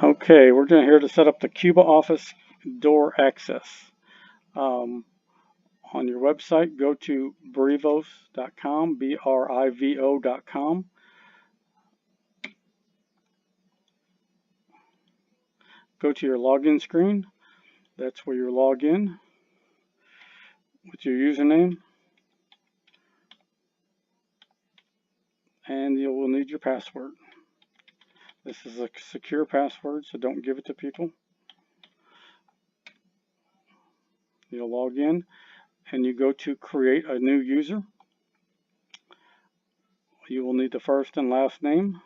Okay, we're here to set up the Cuba office door access. On your website, go to brivos.com, brivo.com. Go to your login screen. That's where you log in with your username. And you will need your password. This is a secure password, so don't give it to people. You'll log in and you go to create a new user. You will need the first and last name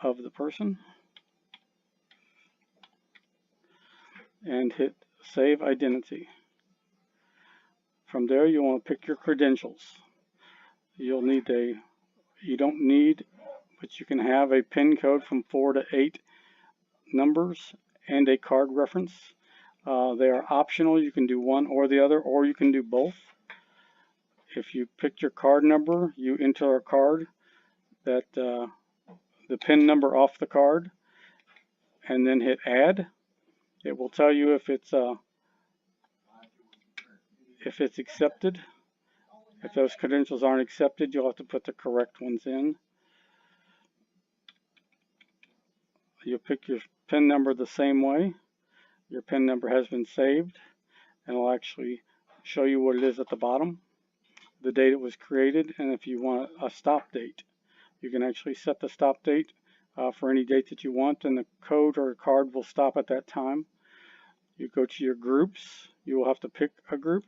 of the person and hit save identity. From there, you want to pick your credentials. You don't need, but you can have a PIN code from 4 to 8 numbers and a card reference. They are optional. You can do one or the other, or you can do both. If you pick your card number, you enter a card that the PIN number off the card, and then hit add. It will tell you if it's accepted. If those credentials aren't accepted, you'll have to put the correct ones in. You'll pick your PIN number the same way. Your PIN number has been saved, and it'll actually show you what it is at the bottom, the date it was created, and if you want a stop date, you can actually set the stop date for any date that you want, and the code or card will stop at that time. You go to your groups. You will have to pick a group.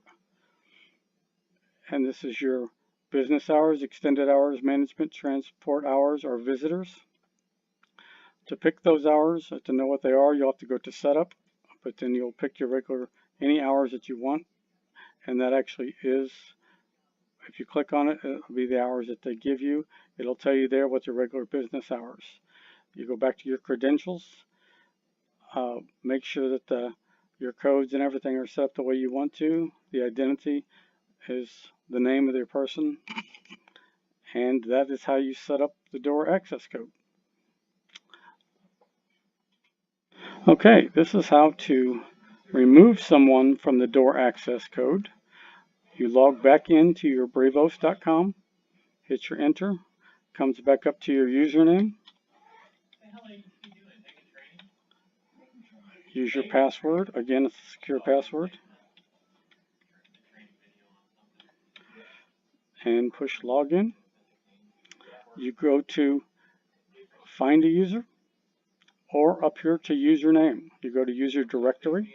And this is your business hours, extended hours, management, transport hours, or visitors. To pick those hours, to know what they are, you'll have to go to setup, but then you'll pick your regular, any hours that you want. And that actually is, if you click on it, it'll be the hours that they give you. It'll tell you there what your regular business hours. You go back to your credentials. Make sure that your codes and everything are set up the way you want to. The identity is the name of the person, and that is how you set up the door access code. Okay, this is how to remove someone from the door access code. You log back into your brivos.com, hit your enter, comes back up to your username. Use your password. Again, it's a secure password. And push login. You go to find a user, or up here to username. You go to user directory.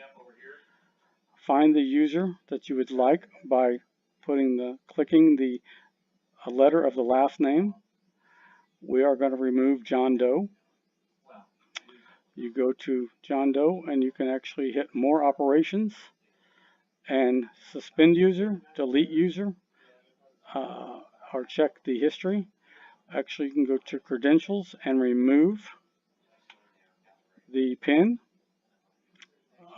Find the user that you would like by clicking the letter of the last name. We are going to remove John Doe. You go to John Doe and you can actually hit more operations and suspend user, delete user, or check the history. Actually, you can go to credentials and remove the PIN.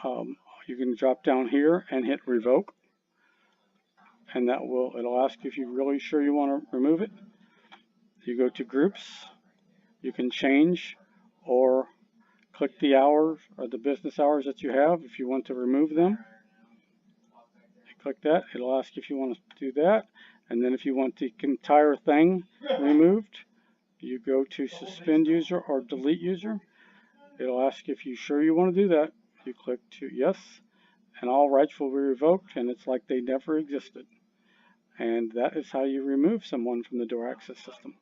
You can drop down here and hit revoke, and it'll ask if you're really sure you want to remove it. You go to groups. You can change or click the hours or the business hours that you have if you want to remove them. You click that. It'll ask if you want to do that. And then if you want the entire thing removed, you go to suspend user or delete user. It'll ask if you're sure you want to do that. You click to yes, and all rights will be revoked, and it's like they never existed. And that is how you remove someone from the door access system.